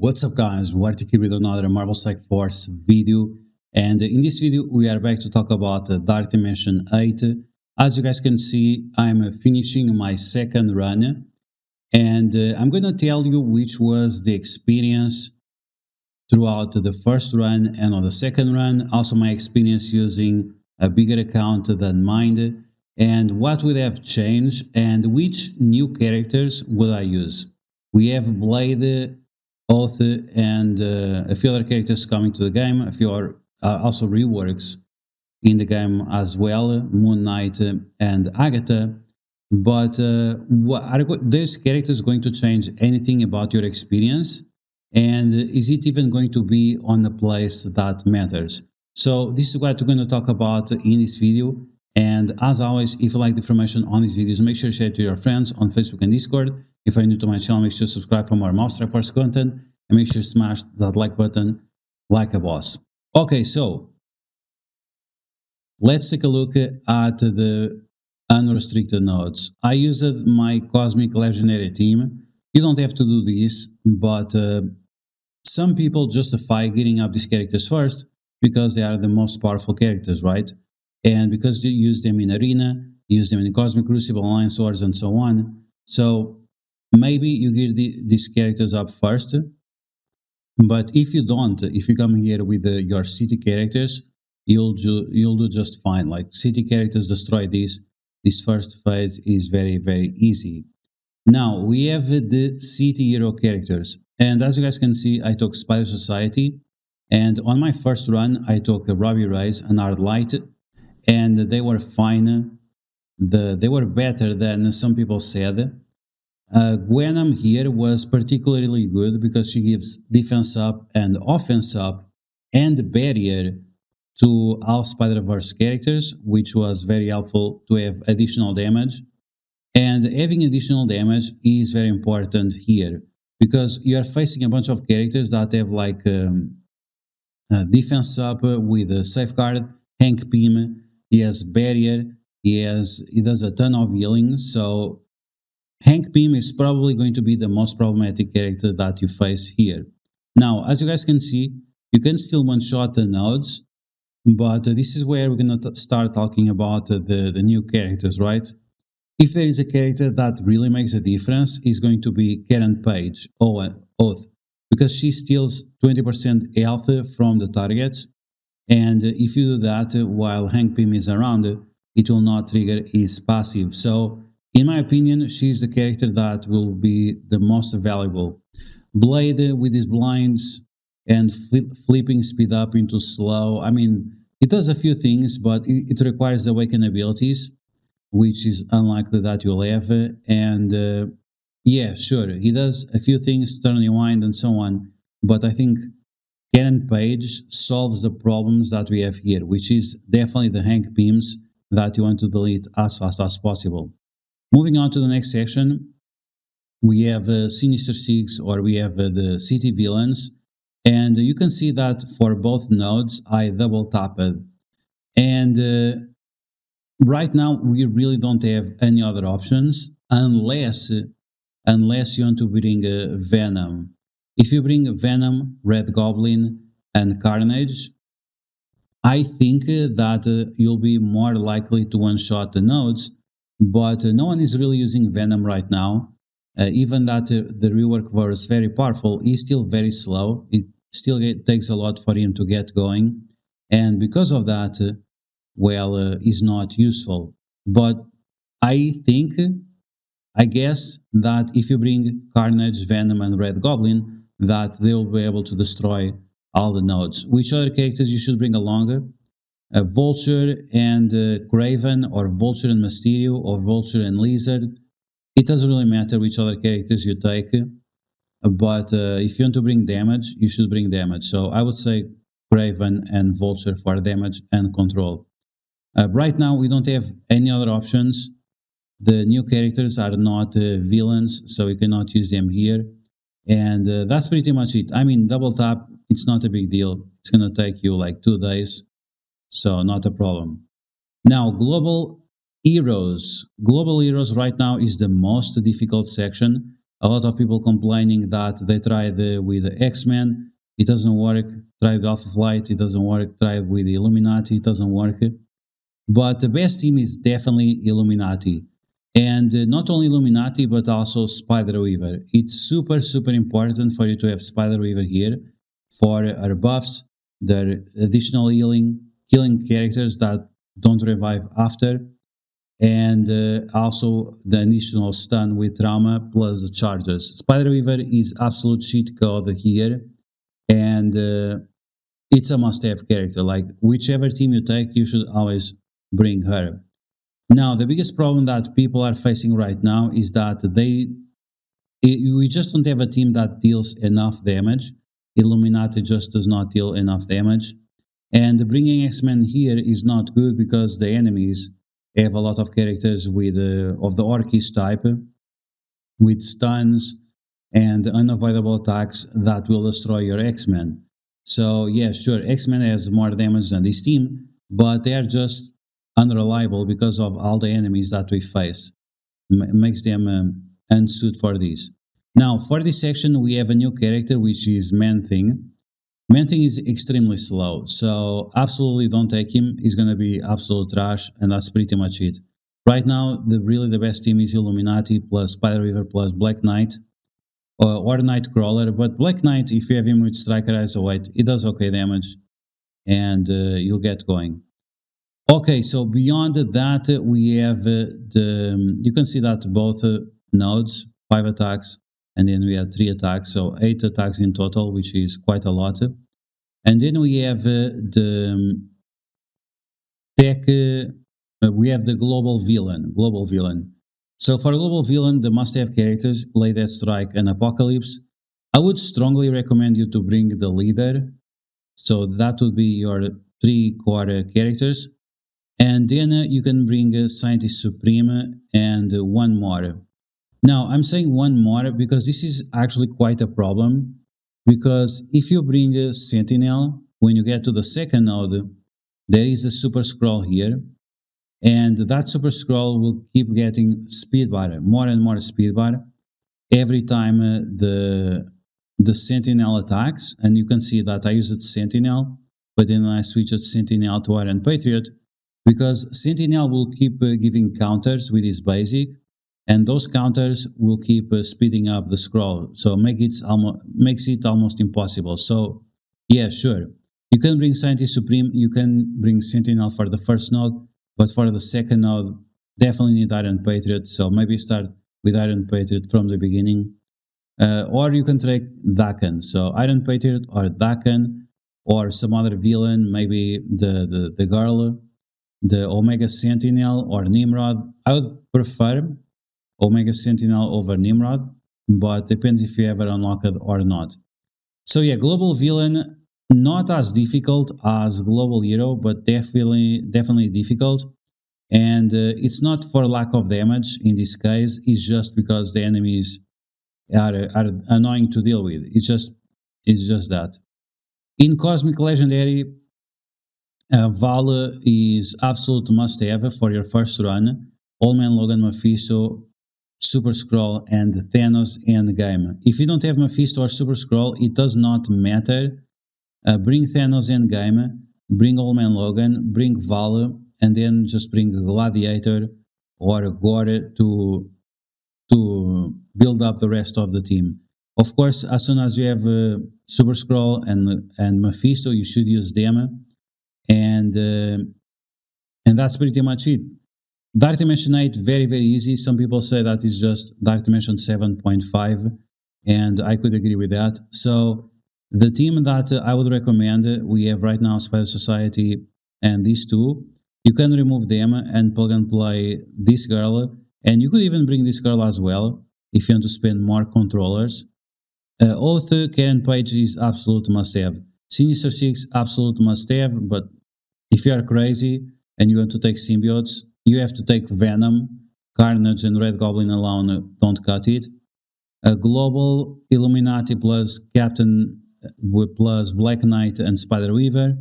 What's up guys, DuArktik with another Marvel Strike Force video, and in this video we are back to talk about Dark Dimension 8. As you guys can see, I'm finishing my second run, and I'm gonna tell you which was the experience throughout the first run and on the second run, also my experience using a bigger account than mine, and what would have changed and which new characters would I use. We have Blade, Oath, and a few other characters coming to the game, a few are also reworks in the game as well, Moon Knight and Agatha. But are these characters going to change anything about your experience? And is it even going to be on a place that matters? So this is what we're going to talk about in this video. And as always, if you like the information on these videos, make sure to share it to your friends on Facebook and Discord. If you're new to my channel, make sure to subscribe for more Marvel Strike Force content, and make sure to smash that like button like a boss. Okay, so let's take a look at the unrestricted nodes. I used my Cosmic Legendary team. You don't have to do this, but some people justify getting up these characters first because they are the most powerful characters, right? And because they use them in Arena, use them in Cosmic Crucible, Alliance Wars, and so on. So maybe you get these characters up first, but if you don't, if you come here with your city characters, you'll do just fine. Like city characters destroy this. This first phase is very easy. Now we have the city hero characters, and as you guys can see, I took Spider Society, and on my first run, I took Robbie Reyes and Hard Light, and they were fine. They were better than some people said. Gwenom here was particularly good because she gives defense up and offense up and barrier to all Spider-Verse characters, which was very helpful to have additional damage. And having additional damage is very important here because you are facing a bunch of characters that have like defense up with a safeguard. Hank Pym, he has barrier, he does a ton of healing, so Hank Pym is probably going to be the most problematic character that you face here. Now, as you guys can see, you can still one-shot the nodes, but this is where we're going to start talking about the new characters, right? If there is a character that really makes a difference, is going to be Karen Page, Oath, because she steals 20% health from the targets, and if you do that while Hank Pym is around, it will not trigger his passive. So in my opinion, she's the character that will be the most valuable. Blade with his blinds and flipping speed up into slow. I mean, it does a few things, but it requires awaken abilities, which is unlikely that you'll have. And yeah, sure, he does a few things, turn rewind and so on. But I think Karen Page solves the problems that we have here, which is definitely the Hank Pyms that you want to delete as fast as possible. Moving on to the next section, we have Sinister Six, or we have the city villains, and you can see that for both nodes I double tapped, and right now we really don't have any other options unless you want to bring Venom. If you bring Venom, Red Goblin, and Carnage, I think that you'll be more likely to one-shot the nodes. But no one is really using Venom right now. Even that the rework was very powerful, he's still very slow. It still takes a lot for him to get going. And because of that, well, he's not useful. But I guess that if you bring Carnage, Venom, and Red Goblin, that they'll be able to destroy all the nodes. Which other characters you should bring along? Vulture and Craven, or Vulture and Mysterio, or Vulture and Lizard. It doesn't really matter which other characters you take, but if you want to bring damage, you should bring damage. So I would say Craven and Vulture for damage and control. Right now we don't have any other options. The new characters are not villains, so you cannot use them here. And that's pretty much it. I mean, double tap, it's not a big deal. It's gonna take you like 2 days. So not a problem. Now, Global Heroes. Global Heroes right now is the most difficult section A lot of people complaining that they tried with X-Men, it doesn't work. Tried Alpha Flight, it doesn't work. Tried with Illuminati, it doesn't work. But the best team is definitely Illuminati. And not only Illuminati, but also Spider Weaver. It's super, super important for you to have Spider Weaver here for her buffs, their additional healing, killing characters that don't revive after, and also the additional stun with trauma plus the charges. Spider Weaver is absolute cheat code here, and it's a must-have character. Like whichever team you take, you should always bring her. Now, the biggest problem that people are facing right now is that we just don't have a team that deals enough damage. Illuminati just does not deal enough damage. And bringing X-Men here is not good because the enemies have a lot of characters with of the Orcish type, with stuns and unavoidable attacks that will destroy your X-Men. So yeah, sure, X-Men has more damage than this team, but they are just unreliable because of all the enemies that we face. Makes them unsuited for this. Now, for this section, we have a new character, which is Man-Thing. Man-Thing is extremely slow, so absolutely don't take him. He's going to be absolute trash, and that's pretty much it. Right now, really the best team is Illuminati plus Spider Weaver plus Black Knight or Nightcrawler. But Black Knight, if you have him with Striker Eyes Await, it does okay damage, and you'll get going. Okay, so beyond that, we have you can see that both nodes, 5 attacks, and then we have 3 attacks, so 8 attacks in total, which is quite a lot. And then we have the tech, we have the global villain. So for global villain, the must-have characters, Lady Strike and Apocalypse. I would strongly recommend you to bring the leader, so that would be your 3 core characters. And then you can bring Scientist Supreme and 1 more. Now, I'm saying 1 more because this is actually quite a problem. Because if you bring Sentinel, when you get to the second node, there is a Super Scroll here. And that Super Scroll will keep getting speed bar, more and more speed bar, every time the Sentinel attacks. And you can see that I used Sentinel, but then I switched Sentinel to Iron Patriot, because Sentinel will keep giving counters with his basic, and those counters will keep speeding up the scroll, so makes it almost impossible. So yeah, sure, you can bring Scientist Supreme, you can bring Sentinel for the first node, but for the second node, definitely need Iron Patriot, so maybe start with Iron Patriot from the beginning. Or you can take Dakan, so Iron Patriot or Dakan, or some other villain, maybe the girl, the Omega Sentinel or Nimrod. I would prefer Omega Sentinel over Nimrod, but depends if you ever unlock it or not. So yeah, global villain, not as difficult as global hero, but definitely difficult. And it's not for lack of damage in this case, it's just because the enemies are annoying to deal with. It's just that. In Cosmic Legendary, Val is absolute must-have for your first run. Old Man Logan, Mephisto, Super Scroll, and Thanos Endgame. If you don't have Mephisto or Super Scroll, it does not matter. Bring Thanos Endgame, bring Old Man Logan, bring Val, and then just bring Gladiator or Gore to build up the rest of the team. Of course, as soon as you have Super Scroll and Mephisto, you should use them. And that's pretty much it. Dark Dimension 8, very, very easy. Some people say that is just Dark Dimension 7.5, and I could agree with that. So the team that I would recommend, we have right now Spider Society and these two. You can remove them and plug and play this girl, and you could even bring this girl as well if you want to spend more controllers. Oath, Karen Page is absolute must-have. Sinister Six, absolute must-have, but if you are crazy and you want to take symbiotes, you have to take Venom, Carnage, and Red Goblin alone, don't cut it. Global, Illuminati plus Captain plus Black Knight and Spider Weaver.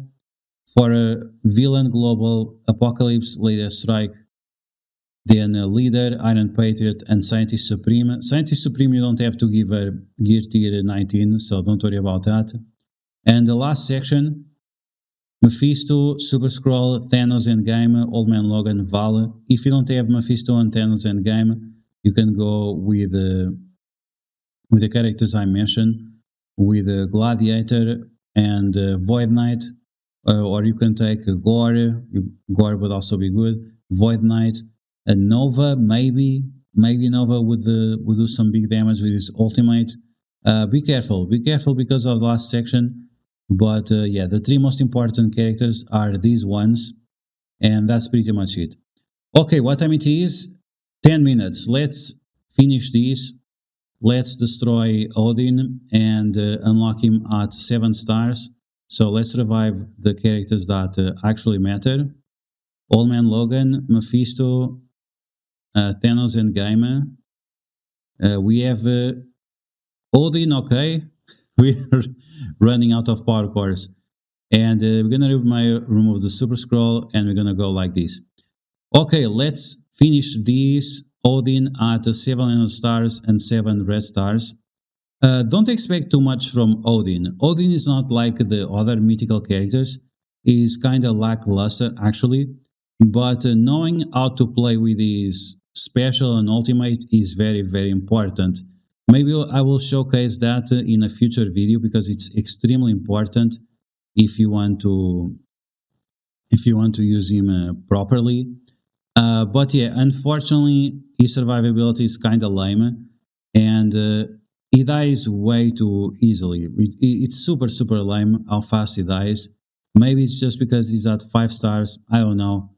For a villain, Global, Apocalypse, Lady Strike, Then Leader, Iron Patriot, and Scientist Supreme. Scientist Supreme, you don't have to give a gear tier 19, so don't worry about that. And the last section, Mephisto, Super Scroll, Thanos Endgame, Old Man Logan, Val. If you don't have Mephisto and Thanos Endgame, you can go with the characters I mentioned, with Gladiator and Void Knight, or you can take Gore. Gore would also be good. Void Knight, Nova, maybe Nova would do some big damage with his ultimate. Be careful because of the last section. But yeah, the three most important characters are these ones, and that's pretty much it. Okay, what time it is? 10 minutes. Let's finish this. Let's destroy Odin and unlock him at 7 stars. So let's revive the characters that actually matter. Old Man Logan, Mephisto, Thanos and Gaima. We have Odin, okay. We're running out of power cores. And we're going to remove the Super Scroll and we're going to go like this. Okay, let's finish this. Odin at 7 stars and 7 red stars. Don't expect too much from Odin. Odin is not like the other mythical characters. He's kind of lackluster actually. But knowing how to play with his special and ultimate is very, very important. Maybe I will showcase that in a future video because it's extremely important if you want to use him properly. But yeah, unfortunately, his survivability is kind of lame, and he dies way too easily. It's super lame how fast he dies. Maybe it's just because he's at 5 stars. I don't know.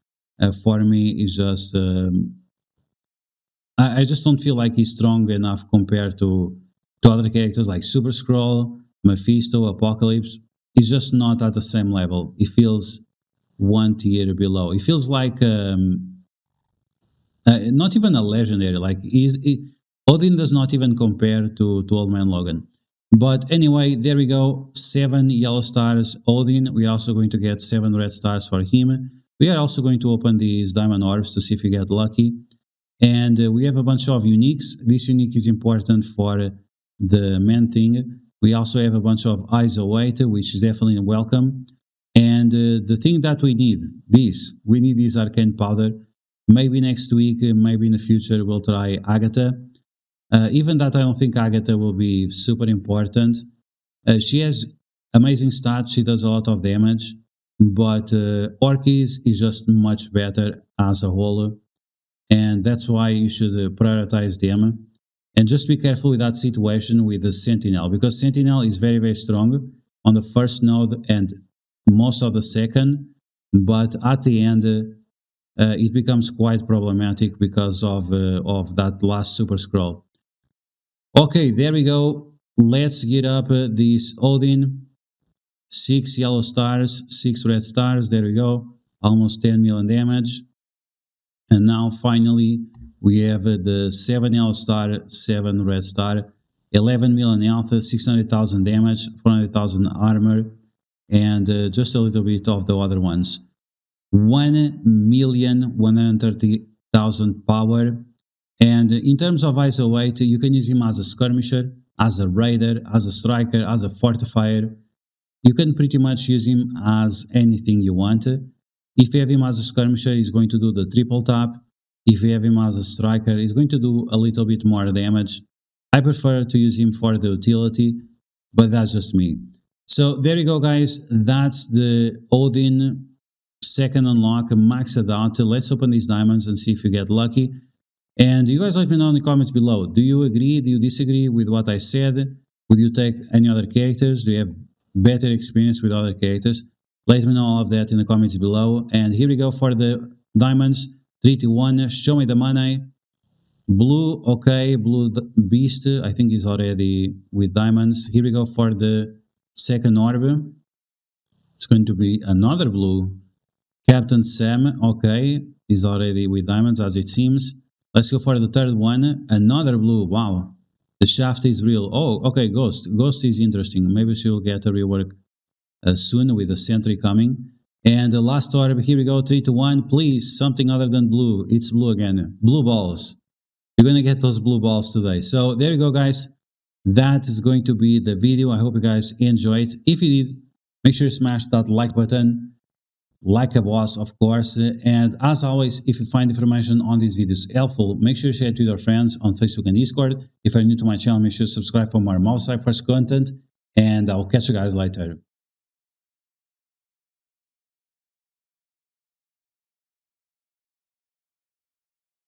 For me, it's just I just don't feel like he's strong enough compared to other characters like Super Scroll, Mephisto, Apocalypse. He's just not at the same level. He feels one tier below. It feels like not even a legendary. Like Odin does not even compare to Old Man Logan. But anyway, there we go. 7 yellow stars Odin. We're also going to get 7 red stars for him. We are also going to open these diamond orbs to see if we get lucky. And we have a bunch of uniques. This unique is important for the main thing. We also have a bunch of eyes await, which is definitely welcome. And the thing that we need, we need this arcane powder. Maybe next week, maybe in the future, we'll try Agatha. Even that, I don't think Agatha will be super important. She has amazing stats. She does a lot of damage. But Orchis is just much better as a whole. And that's why you should prioritize them. And just be careful with that situation with the Sentinel, because Sentinel is very, very strong on the first node and most of the second, but at the end, it becomes quite problematic because of that last Super Scroll. Okay, there we go. Let's get up this Odin. 6 yellow stars, 6 red stars, there we go. Almost 10 million damage. And now finally we have the 7 yellow star, 7 red star, 11 million health, 600,000 damage, 400,000 armor, and just a little bit of the other ones. 1,130,000 power. And in terms of ISO weight, you can use him as a skirmisher, as a raider, as a striker, as a fortifier. You can pretty much use him as anything you want. If you have him as a skirmisher, he's going to do the triple tap. If you have him as a striker, he's going to do a little bit more damage. I prefer to use him for the utility, but that's just me. So there you go, guys. That's the Odin second unlock, maxed out. Let's open these diamonds and see if you get lucky. And you guys let me know in the comments below. Do you agree? Do you disagree with what I said? Would you take any other characters? Do you have better experience with other characters? Let me know all of that in the comments below. And here we go for the diamonds. 3, 2, 1. Show me the money. Blue, okay. Blue beast, I think is already with diamonds. Here we go for the second orb. It's going to be another blue. Captain Sam, okay, is already with diamonds as it seems. Let's go for the third one. Another blue, wow. The shaft is real. Oh, okay, Ghost. Ghost is interesting. Maybe she'll get a rework soon with the sentry coming. And the last order, here we go, 3, 2, 1. Please, something other than blue. It's blue again. Blue balls. You're going to get those blue balls today. So there you go, guys. That is going to be the video. I hope you guys enjoyed. If you did, make sure you smash that like button. Like a boss, of course. And as always, if you find information on these videos helpful, make sure you share it with your friends on Facebook and Discord. If you're new to my channel, make sure to subscribe for more mouse first content. And I'll catch you guys later.